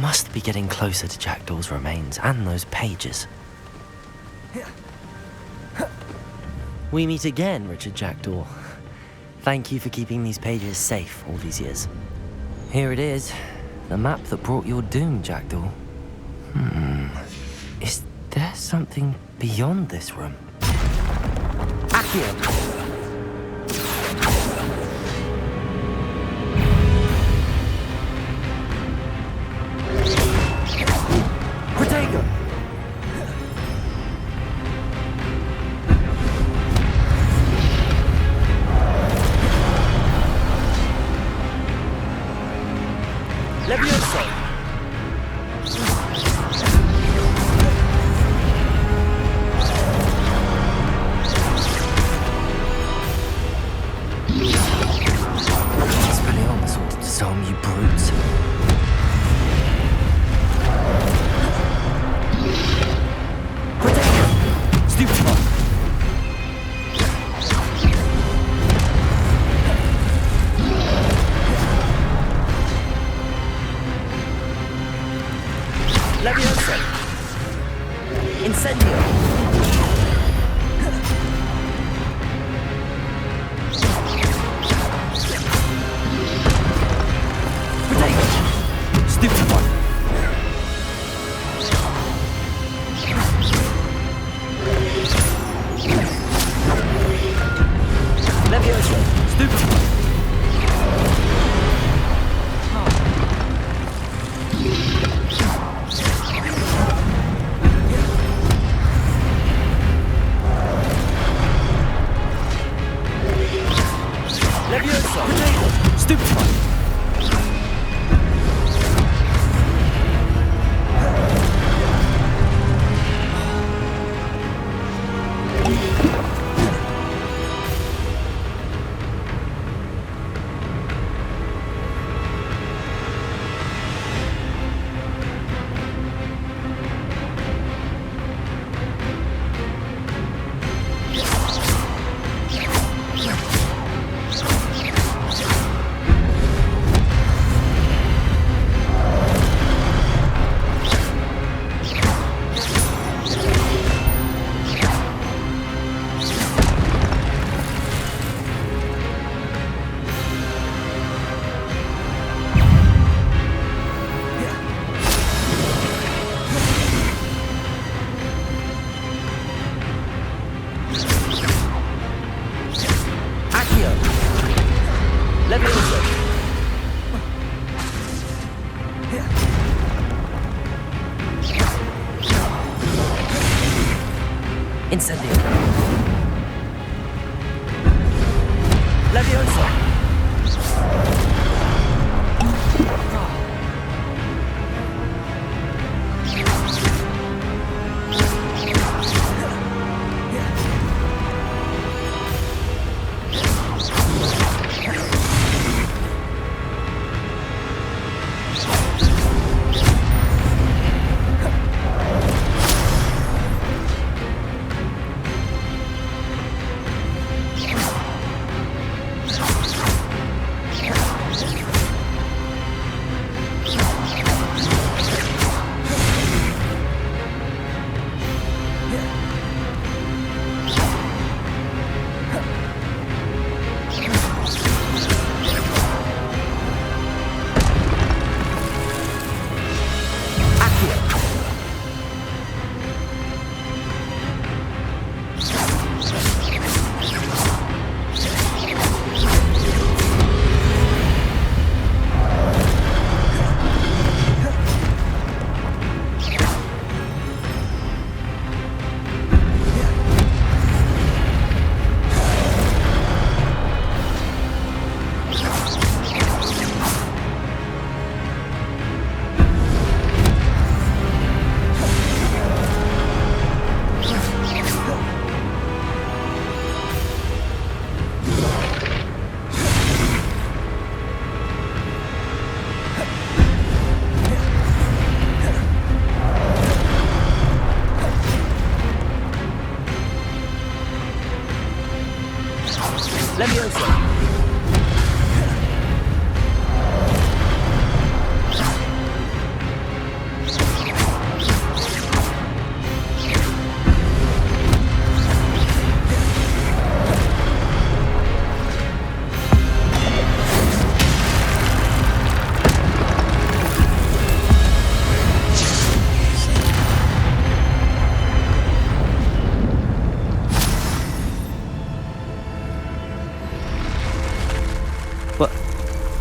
Must be getting closer to Jackdaw's remains and those pages. We meet again, Richard Jackdaw. Thank you for keeping these pages safe all these years. Here it is, the map that brought your doom, Jackdaw. Is there something beyond this room? Accio!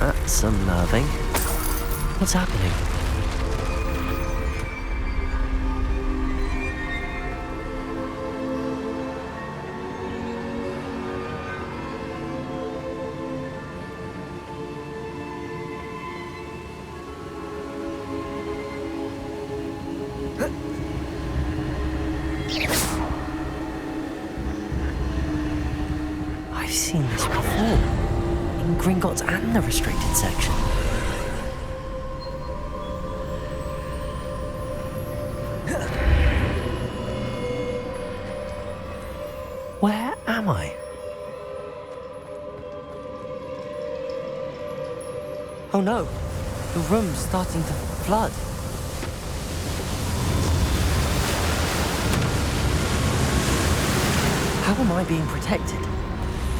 That's unnerving. What's happening? I've seen this before. In Gringotts and the restricted section. Where am I? Oh no, the room's starting to flood. How am I being protected?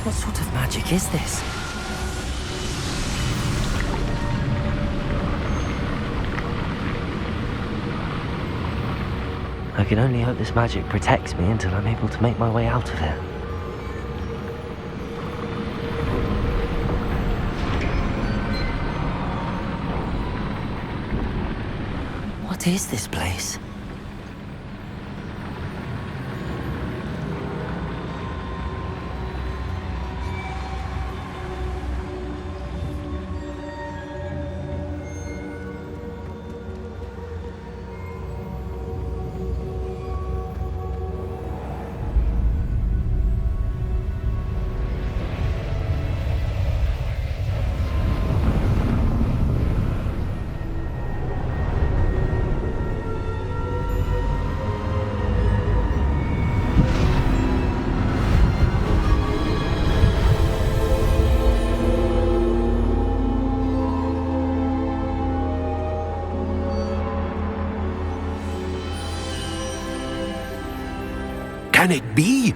What sort of magic is this? I can only hope this magic protects me until I'm able to make my way out of here. What is this place? Can it be?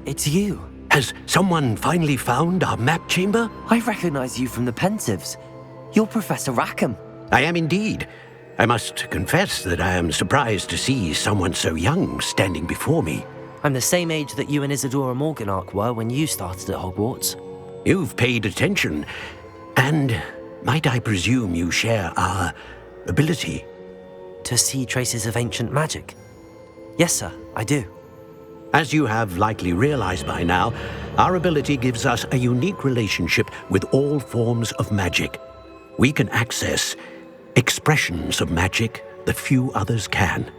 It's you. Has someone finally found our map chamber? I recognize you from the Pensives. You're Professor Rackham. I am indeed. I must confess that I am surprised to see someone so young standing before me. I'm the same age that you and Isadora Morganach were when you started at Hogwarts. You've paid attention, and might I presume you share our ability? To see traces of ancient magic? Yes, sir, I do. As you have likely realized by now, our ability gives us a unique relationship with all forms of magic. We can access expressions of magic that few others can.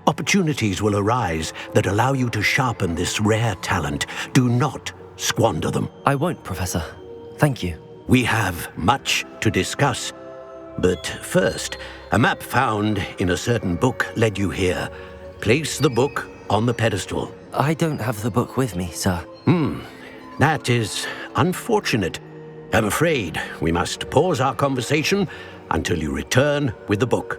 Opportunities will arise that allow you to sharpen this rare talent. Do not squander them. I won't, Professor. Thank you. We have much to discuss. But first, a map found in a certain book led you here. Place the book on the pedestal. I don't have the book with me, sir. That is unfortunate. I'm afraid we must pause our conversation until you return with the book.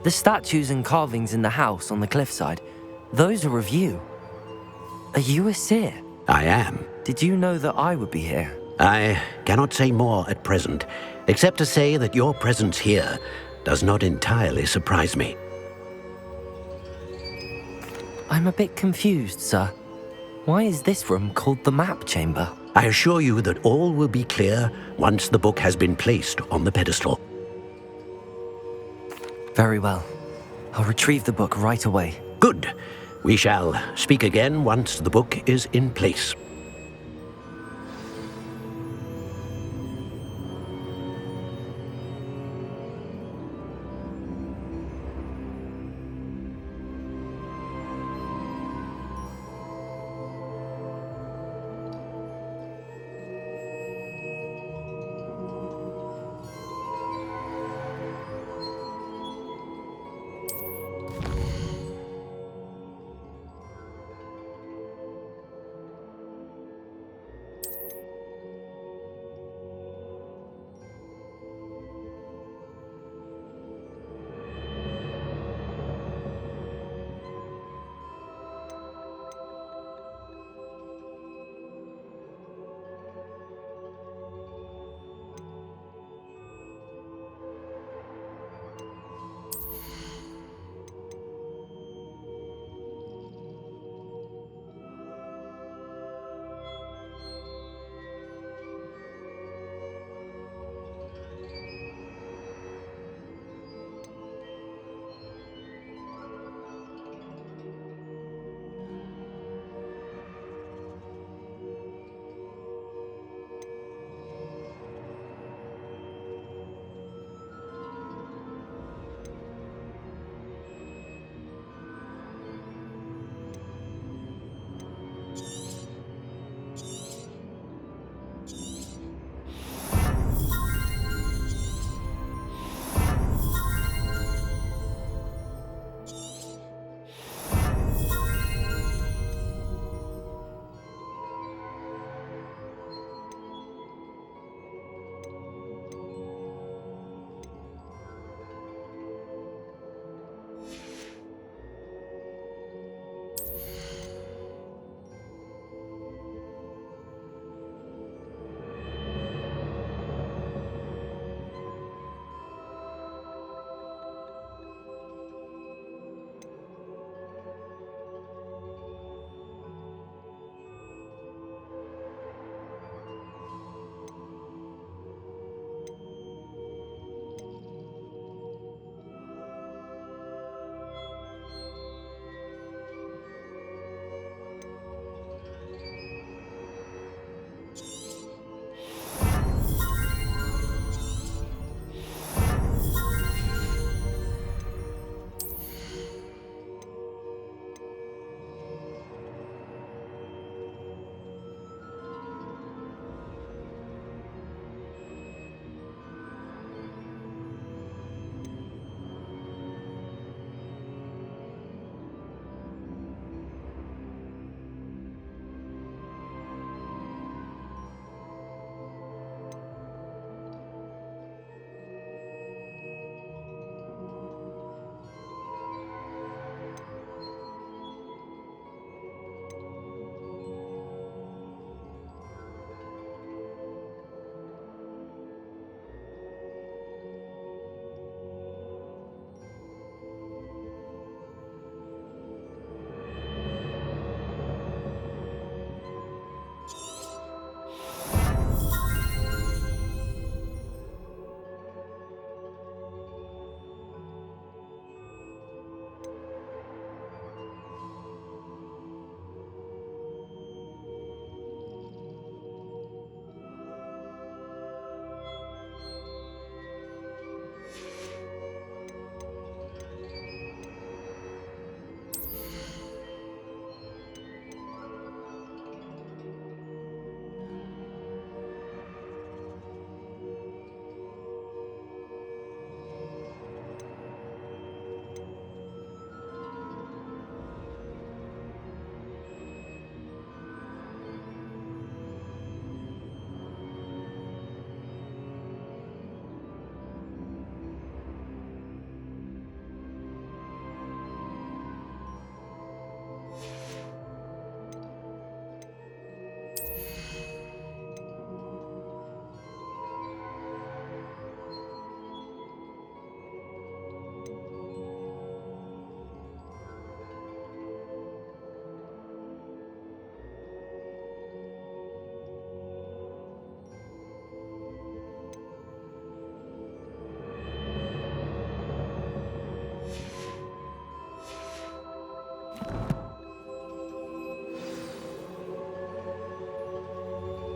The statues and carvings in the house on the cliffside, those are of you. Are you a seer? I am. Did you know that I would be here? I cannot say more at present, except to say that your presence here does not entirely surprise me. I'm a bit confused, sir. Why is this room called the map chamber? I assure you that all will be clear once the book has been placed on the pedestal. Very well. I'll retrieve the book right away. Good. We shall speak again once the book is in place.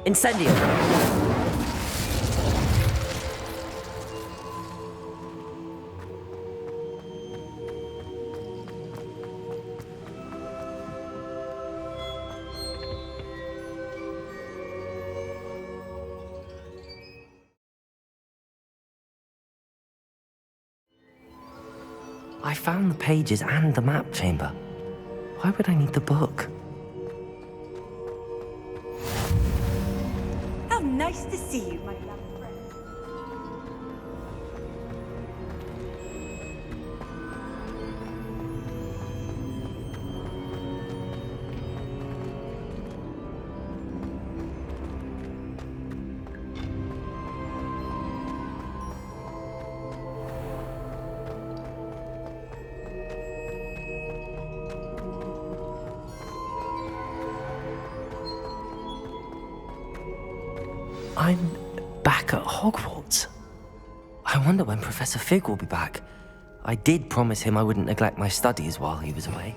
Incendio! I found the pages and the map chamber. Why would I need the book? How nice to see you, my young friend. I'm back at Hogwarts. I wonder when Professor Fig will be back. I did promise him I wouldn't neglect my studies while he was away.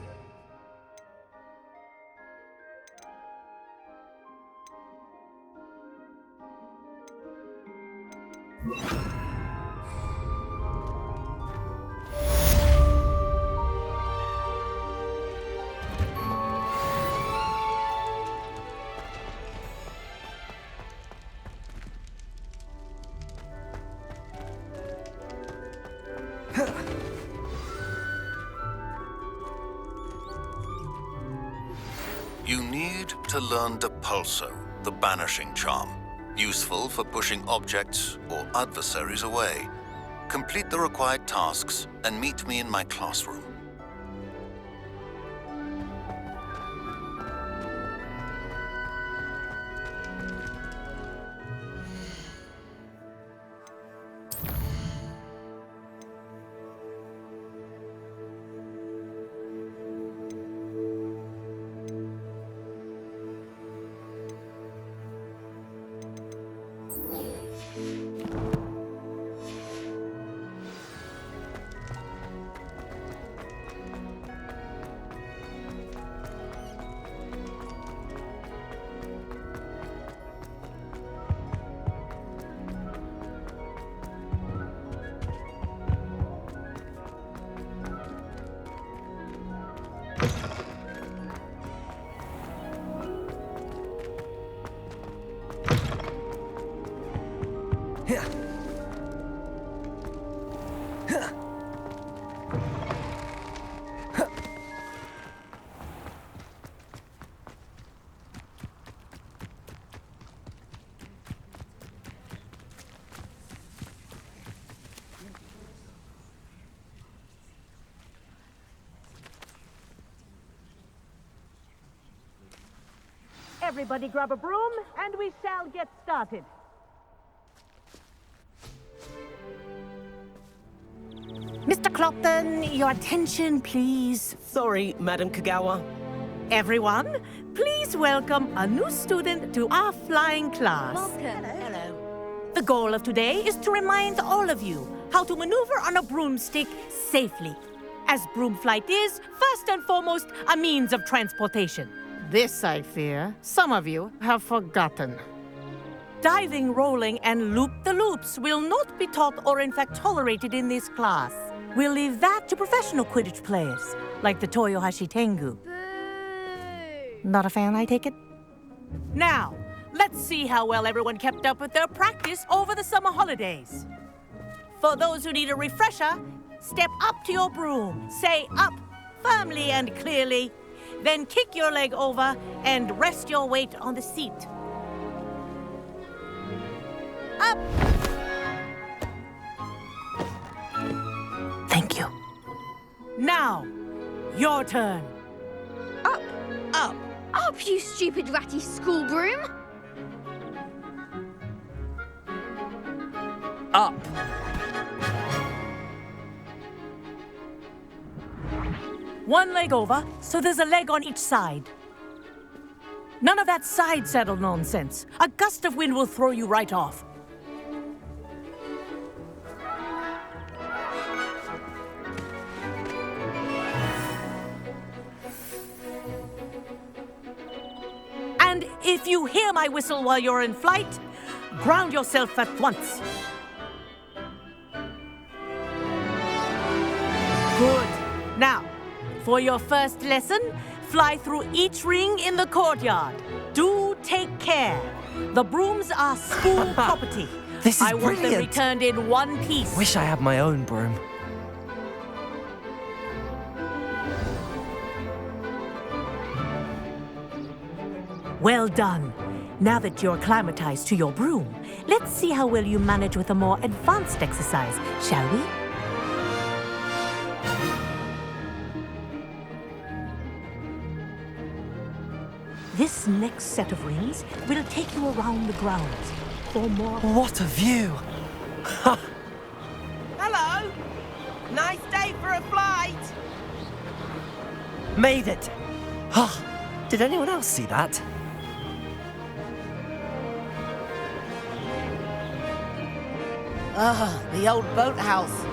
You need to learn Depulso, the banishing charm, useful for pushing objects or adversaries away. Complete the required tasks and meet me in my classroom. Everybody grab a broom, and we shall get started. Mr. Clopton, your attention, please. Sorry, Madam Kagawa. Everyone, please welcome a new student to our flying class. Welcome. Hello. The goal of today is to remind all of you how to maneuver on a broomstick safely, as broom flight is, first and foremost, a means of transportation. This, I fear, some of you have forgotten. Diving, rolling, and loop-the-loops will not be taught or in fact tolerated in this class. We'll leave that to professional Quidditch players, like the Toyohashi Tengu. Boo! Not a fan, I take it? Now, let's see how well everyone kept up with their practice over the summer holidays. For those who need a refresher, step up to your broom, say up, firmly and clearly, then kick your leg over and rest your weight on the seat. Up! Thank you. Now, your turn. Up, Up. up, you stupid ratty school broom! Up! One leg over, so there's a leg on each side. None of that side saddle nonsense. A gust of wind will throw you right off. And If you hear my whistle while you're in flight, ground yourself at once. Good. Now, for your first lesson, fly through each ring in the courtyard. Do take care. The brooms are school property. This is I want them brilliant. returned in one piece. Wish I had my own broom. Well done. Now that you're acclimatized to your broom, let's see how well you manage with a more advanced exercise, shall we? This next set of rings will take you around the grounds for more... What a view! Hello. Nice day for a flight. Made it! Ah, did anyone else see that? Ah, the old boathouse.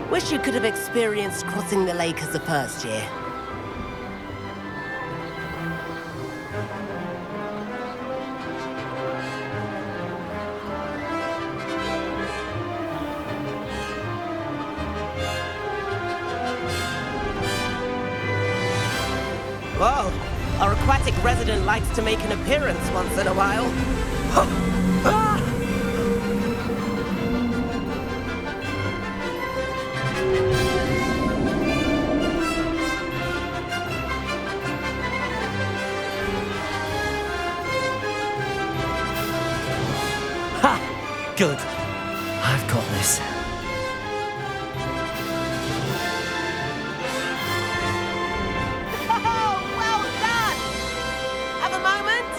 Wish you could have experienced crossing the lake as a first year. Whoa, our aquatic resident likes to make an appearance once in a while. Ha! Good. I've got this. Oh, well done! Have a moment?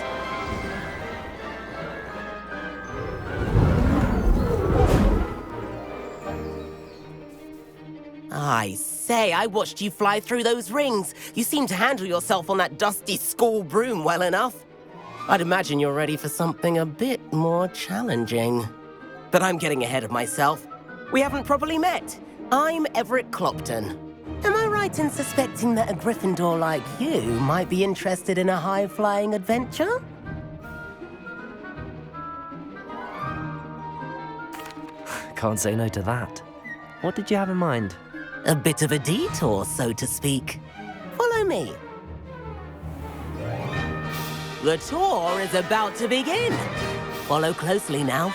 I say, I watched you fly through those rings. You seem to handle yourself on that dusty school broom well enough. I'd imagine you're ready for something a bit more challenging. But I'm getting ahead of myself. We haven't properly met. I'm Everett Clopton. Am I right in suspecting that a Gryffindor like you might be interested in a high-flying adventure? Can't say no to that. What did you have in mind? A bit of a detour, so to speak. Follow me. The tour is about to begin. Follow closely now.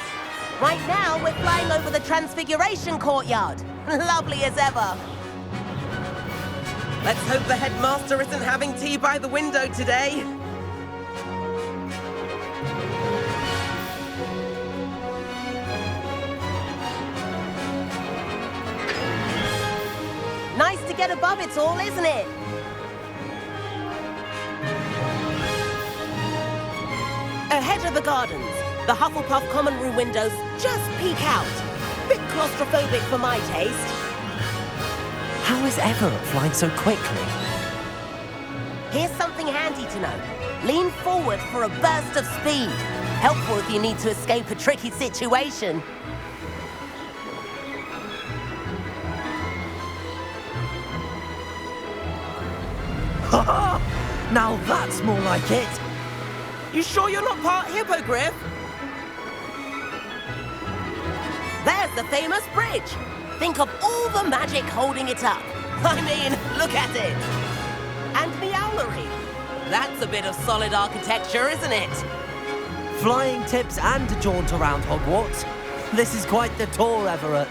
Right now, we're flying over the Transfiguration Courtyard. Lovely as ever. Let's hope the headmaster isn't having tea by the window today. Nice to get above it all, isn't it? Ahead of the gardens, the Hufflepuff common room windows just peek out. Bit claustrophobic for my taste. How is Everett flying so quickly? Here's something handy to know. Lean forward for a burst of speed. Helpful if you need to escape a tricky situation. Now that's more like it! You sure you're not part hippogriff? There's the famous bridge. Think of all the magic holding it up. I mean, look at it. And the owlery. That's a bit of solid architecture, isn't it? Flying tips and a jaunt around Hogwarts. This is quite the tour, Everett.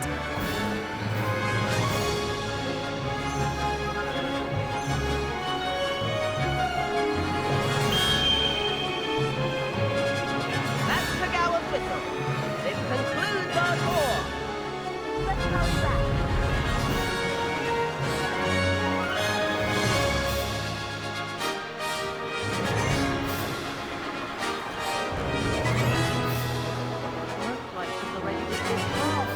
That's Kagawa's whistle. This concludes our tour. Let's go back. Looks like he's already dismissed off.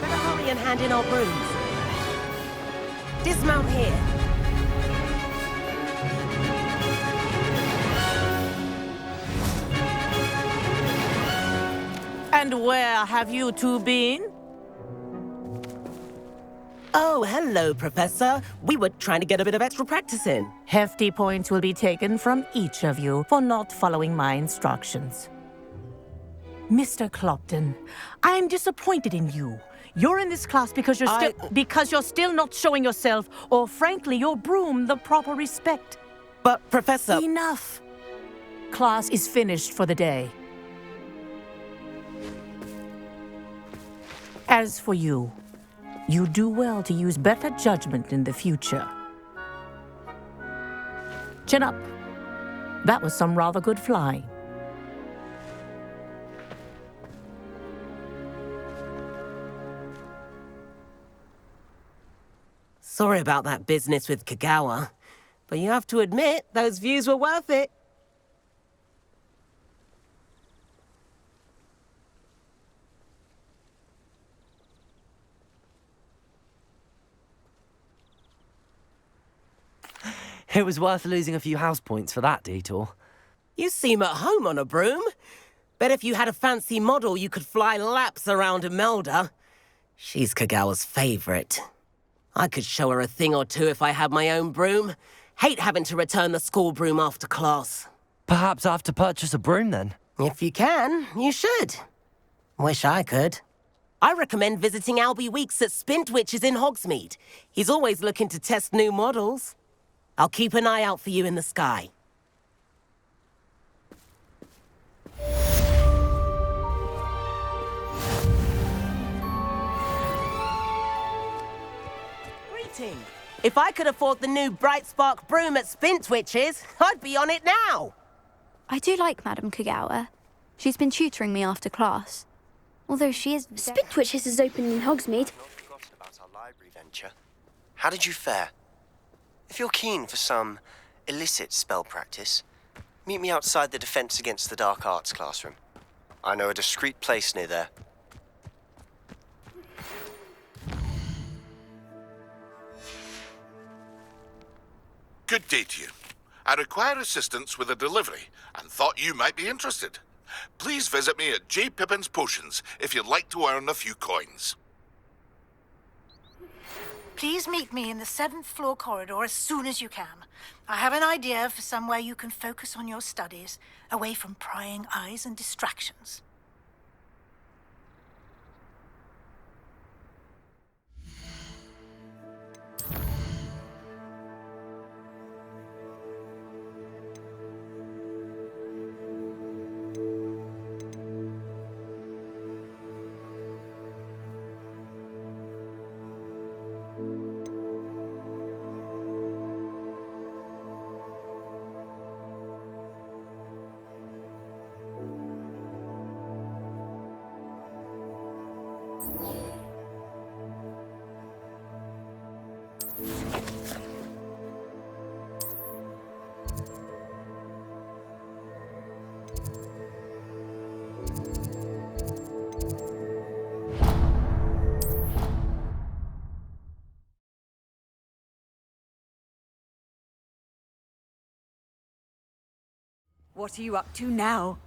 Better hurry and hand in our brooms. Dismount here. And where have you two been? Oh, hello, Professor. We were trying to get a bit of extra practice in. Hefty points will be taken from each of you for not following my instructions. Mr. Clopton, I'm disappointed in you. You're in this class because you're still not showing yourself, or frankly, your broom the proper respect. But, Professor... Enough. Class is finished for the day. As for you, you do well to use better judgment in the future. Chin up. That was some rather good flying. Sorry about that business with Kagawa, but you have to admit, those views were worth it. It was worth losing a few house points for that detour. You seem at home on a broom. Bet if you had a fancy model, you could fly laps around Imelda. She's Kagawa's favorite. I could show her a thing or two if I had my own broom. Hate having to return the school broom after class. Perhaps I have to purchase a broom then. If you can, you should. Wish I could. I recommend visiting Albie Weeks at Spintwitches in Hogsmeade. He's always looking to test new models. I'll keep an eye out for you in the sky. Greeting. If I could afford the new Bright Spark broom at Spintwitches, I'd be on it now. I do like Madame Kagawa. She's been tutoring me after class. Although she is... Spintwitches is open in Hogsmeade. Not forgotten about our library venture. How did you fare? If you're keen for some illicit spell practice, meet me outside the Defense Against the Dark Arts classroom. I know a discreet place near there. Good day to you. I require assistance with a delivery and thought you might be interested. Please visit me at J. Pippin's Potions if you'd like to earn a few coins. Please meet me in the 7th floor corridor as soon as you can. I have an idea for somewhere you can focus on your studies, away from prying eyes and distractions. What are you up to now?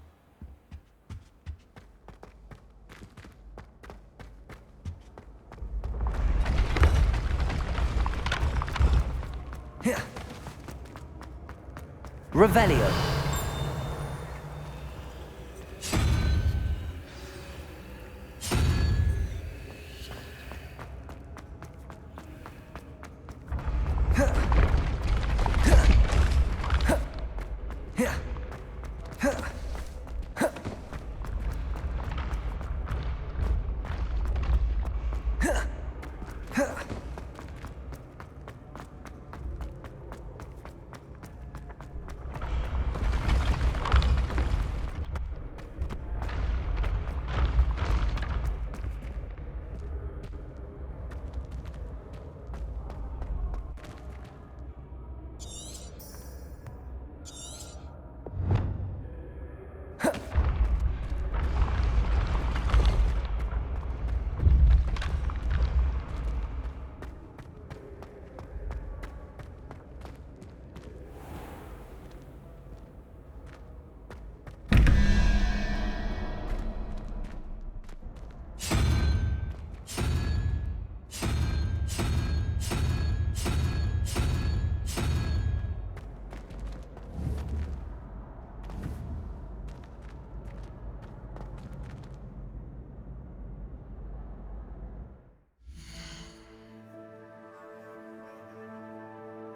Revelio.